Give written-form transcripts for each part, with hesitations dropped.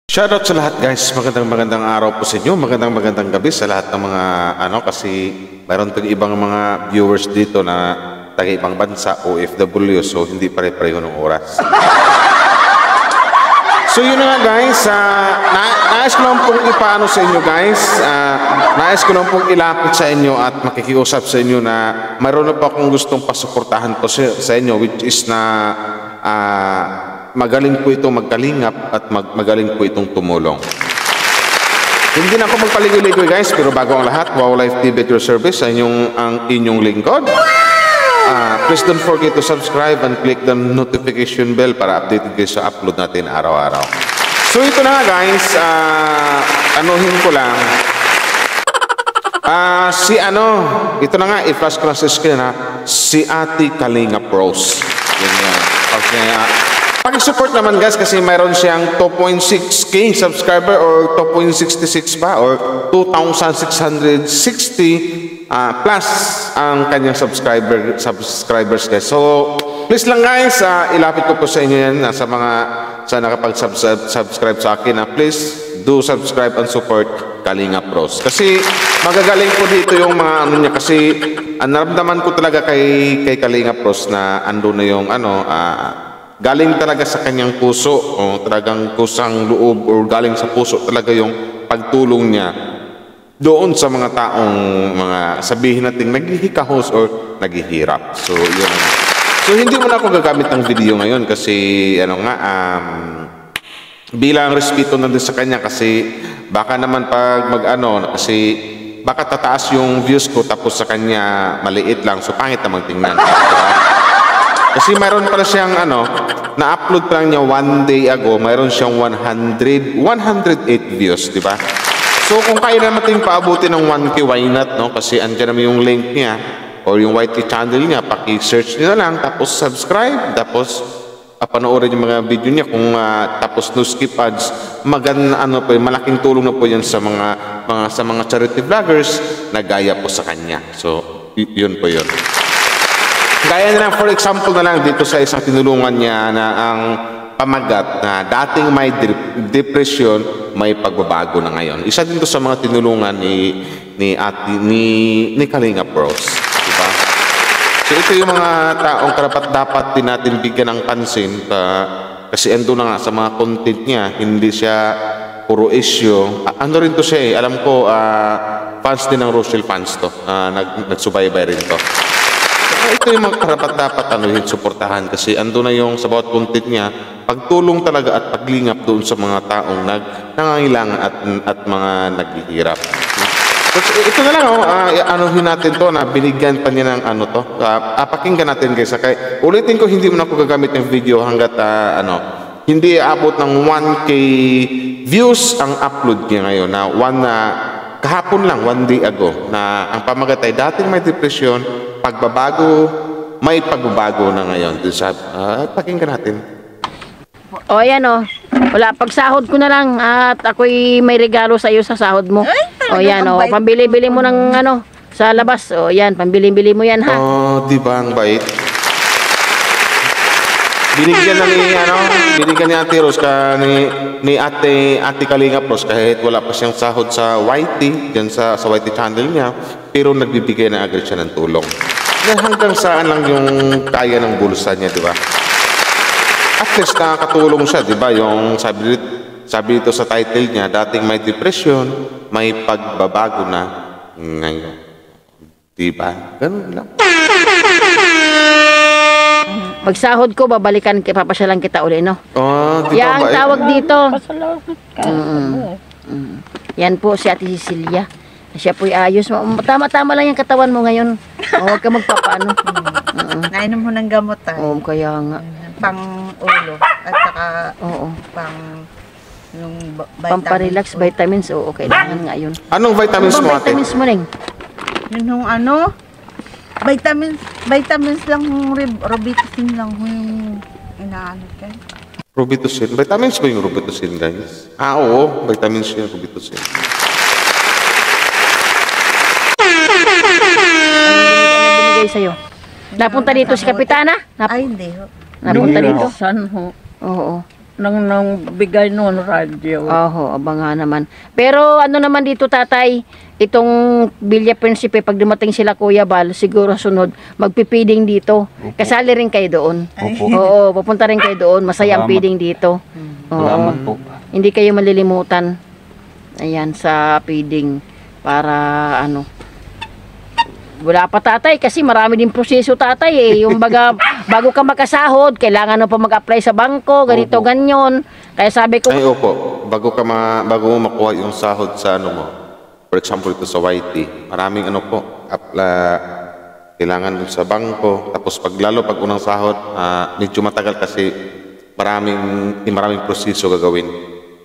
Shoutout sa lahat guys, magandang araw po sa inyo, magandang gabi sa lahat ng mga kasi mayroon tayong ibang mga viewers dito na taga ibang bansa, OFW, so hindi pare-pareho ng oras. So yun na nga guys, nais ko lang pong ipaano sa inyo guys, nais ko lang pong ilapit sa inyo at makikiusap sa inyo na mayroon na po akong gustong pasuportahan po sa inyo, which is na magaling po itong magkalingap at magaling po itong tumulong. Hindi na ako magpaligoy-ligoy guys, pero bago ang lahat, Wow Life TV at your service sa ang inyong lingkod. Please don't forget to subscribe and click the notification bell para updated kayo sa upload natin araw-araw. So ito na nga guys, anuhin ko lang. Ito na nga, i-flash ko lang sa screen si Ate Kalingap Rose. Pag-support naman guys kasi mayroon siyang 2.6k subscriber or 2.66 pa or 2,660 plus ang kanyang subscribers guys. So please lang guys, ilapit ko po sa inyo yan sa nakapag-subscribe sa akin please do subscribe and support Kalingap Rose. Kasi magagaling po dito yung mga niya kasi naramdaman ko talaga kay Kalingap Rose na ando na yung galing talaga sa kanyang puso o talagang kusang loob o galing sa puso talaga yung pagtulong niya doon sa mga taong sabihin natin naghihikahos or naghihirap. So yun. So hindi mo na ako gagamit ng video ngayon kasi bilang respeto na din sa kanya kasi baka naman pag kasi baka tataas yung views ko tapos sa kanya maliit lang so pangit na magtingnan. Kasi mayroon pala siyang na-upload pa lang niya one day ago, mayroon siyang 108 views, di ba? So kung kaya na natin paabutin ng 1K, why not, no? Kasi andyan naman yung link niya or yung YT channel niya, paki-search niyo na lang, tapos subscribe, tapos panoorin yung mga video niya kung tapos no skip ads, malaking tulong na po yan sa mga charity vloggers na gaya po sa kanya. So yun po yun. Gaya na lang, for example na lang dito sa isang tinulungan niya na ang pamagat na dating may depression, may pagbabago na ngayon. Isa din to sa mga tinulungan ni Kalingap Rose. Diba? So ito yung mga taong dapat din natin bigyan ng pansin kasi ando na nga sa mga content niya, hindi siya puro issue. Rin to siya alam ko, fans din ng Rochelle fans to, nagsubaybay rin to. Ito yung mga dapat suportahan kasi ando na yung sa bawat content niya, pagtulong talaga at paglingap doon sa mga taong nangangailangan at mga naghihirap. So, ito na lang, anuhin natin to na binigyan pa niya ng pakinggan natin guys. Ulitin ko, hindi mo na ako gagamit ng video hanggat hindi abot ng 1K views ang upload niya ngayon kahapon lang, one day ago, na ang pamagat ay dating may depression, may pagbabago na ngayon. Pakinggan natin. Ayan wala, pagsahod ko na lang at ako'y may regalo sa iyo sa sahod mo. Ayan pambili-bili mo ng sa labas. Ayan, pambili-bili mo yan di ba ang bait? Binigyan ni Ate Rose ni Ate Kalingap Rose kahit wala pa siyang sahod sa YT, dyan sa YT channel niya, pero nagbibigay na agad siya ng tulong. Hanggang saan lang yung kaya ng bulsa niya, di ba? At least nakakatulong siya, di ba? Yung sabi dito sa title niya, dating may depression, may pagbabago na ngayon. Di ba? Ganun lang. Pagsahod ko, papasyalan kita uli, no? Di ba ang ba? tawag dito. Pasalamat ka. Yan po si Ate Cecilia. Siya po'y ayos. Tama-tama lang yung katawan mo ngayon. Huwag ka magpapaano. Nainom mo ng gamot Kaya nga. pang ulo at saka pang yung Pamparelax, vitamins. Kailangan nga yun. Anong vitamins mo, Ate? Vitamins mo, Neng? yun yung vitamins lang, Robitussin lang yung inaano kayo. Robitussin. Vitamins ba yung Robitussin, guys? Oo. Vitamins yung Robitussin. Binigay sa'yo. Napunta dito si Kapitana? Ay, hindi ho. Napunta dito? San ho? Oo. nang bigay noon radyo. Oho, abangan naman. Pero ano naman dito, tatay, itong Villa Principe, pag dumating sila Kuya Bal, siguro sunod, magpipiding dito. Kasali rin kayo doon. Opo. Oo, pupunta rin kayo doon. Masayang Salamat. feeding dito. Oo. Salamat po. Hindi kayo malilimutan. Ayan, sa feeding. Para ano. Wala pa, tatay, kasi marami din proseso, tatay eh. Yung bago ka makasahod, kailangan mo pa mag-apply sa bangko, ganito, Opo. ganyan. Kaya sabi ko, Ay, opo. Bago mo makuha yung sahod sa ano mo, for example, ito sa YT, maraming ano po, kailangan dun sa bangko. Tapos pag unang sahod, medyo matagal kasi maraming proseso gagawin.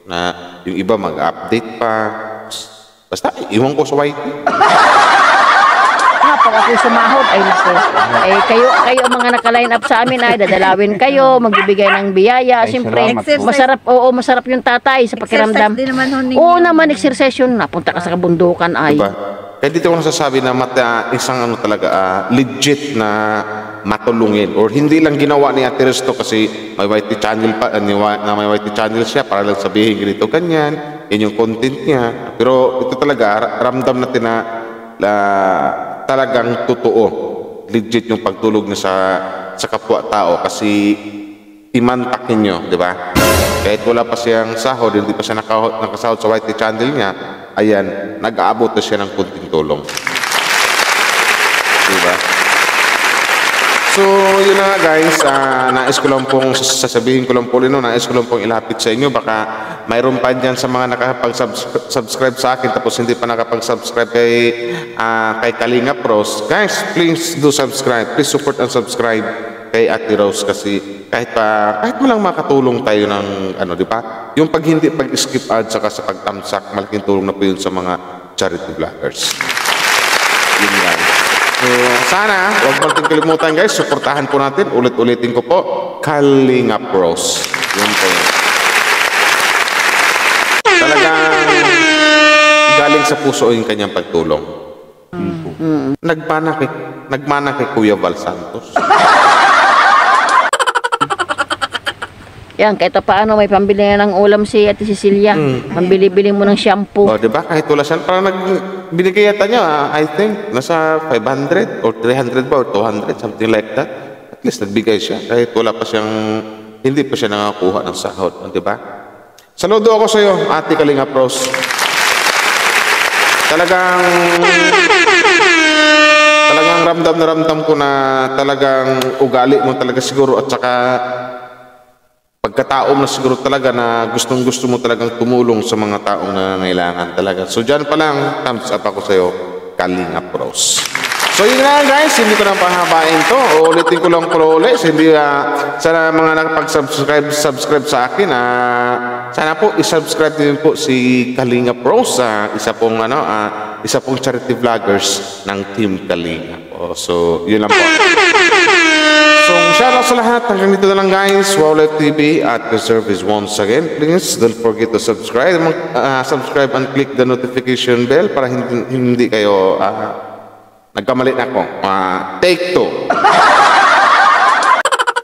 Na yung iba mag-update pa. Basta, iwan ko sa YT. pag ako sumahod, ay nako. Kayo mga naka-line up sa amin ay dadalawin kayo, magbibigay ng biyaya. Ay, Siyempre, salamat po. masarap yung tatay sa pakiramdam. Exercise din naman ho ninyo. Oo naman, exercise yun. Napunta ka sa kabundukan ay. Diba? Kaya dito ko nasasabi na isang ano talaga, legit na matulungin. Or hindi lang ginawa ni Ate Resto kasi may YT channel pa, may YT channel siya para lang sabihin ganito, ganyan. Yan yung content niya. Pero ito talaga, ramdam natin na talagang totoo. Legit yung pagtulog niya sa kapwa-tao kasi imantakin nyo, di ba? Kahit wala pa siyang sahod, hindi pa siya nakasahod sa YT channel niya, ayan, nag-aabot na siya ng kunting tulong. Di ba? So, yun na nga guys, nais ko lang pong sasabihin ko lang po nais ko lang pong ilapit sa inyo. Baka mayroon pa dyan sa mga nakapag-subscribe sa akin tapos hindi pa nakapag-subscribe kay Kalinga Pros. Guys, please do subscribe. Please support and subscribe kay Ate Rose kasi kahit mo lang makatulong tayo ng ano, di ba? Yung hindi pag-skip ads saka sa pagtamsak, malaking tulong na po yun sa mga charity vloggers. Yun guys. So, sana, huwag mo natin kalimutan guys, suportahan po natin, ulit-ulitin ko po, Kalinga Pros. Yun po yun. Talagang galing sa puso yung kanyang pagtulong. Nagmana kay Kuya Val Santos. Yan, kahit paano may pambili na ng ulam si Ate Cecilia. Pambili-bili mo ng shampoo. O, diba? Kahit wala siya, parang binigay yata niya, I think, nasa 500 or 300 ba or 200, something like that. At least nagbigay siya. Kahit wala pa siyang, hindi pa siya nakakuha ng sahod. Diba? Saludo ako sa iyo, Ate Kalinga Pros. Talagang ramdam na ramdam ko na talagang ugali mo talaga siguro at saka pagkatao na siguro talaga na gustong-gusto mo talagang tumulong sa mga taong nangangailangan talaga. So dyan pa lang, thumbs up ako sa'yo, Kalinga Pros. So yun na guys, hindi ko na pahabain to. Ulitin ko lang po ulit. Hindi, sana mga nakapag-subscribe sa akin, sana po isubscribe din po si Kalinga Pros. Isa pong charity vloggers ng Team Kalinga. So yun lang po. So, shout out sa lahat. Hanggang dito na lang guys. Wow Life TV at the service once again. Please don't forget to subscribe. Subscribe and click the notification bell para hindi kayo nagkamali na ako. Take 2.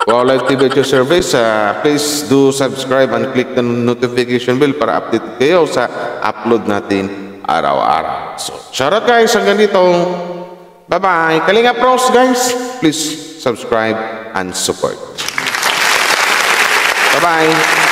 Wow Life TV at your service. Please do subscribe and click the notification bell para update kayo sa upload natin araw-araw. So, shout out guys. Hanggang dito. Bye-bye. Kalinga Pros guys. Please subscribe and support. Bye-bye.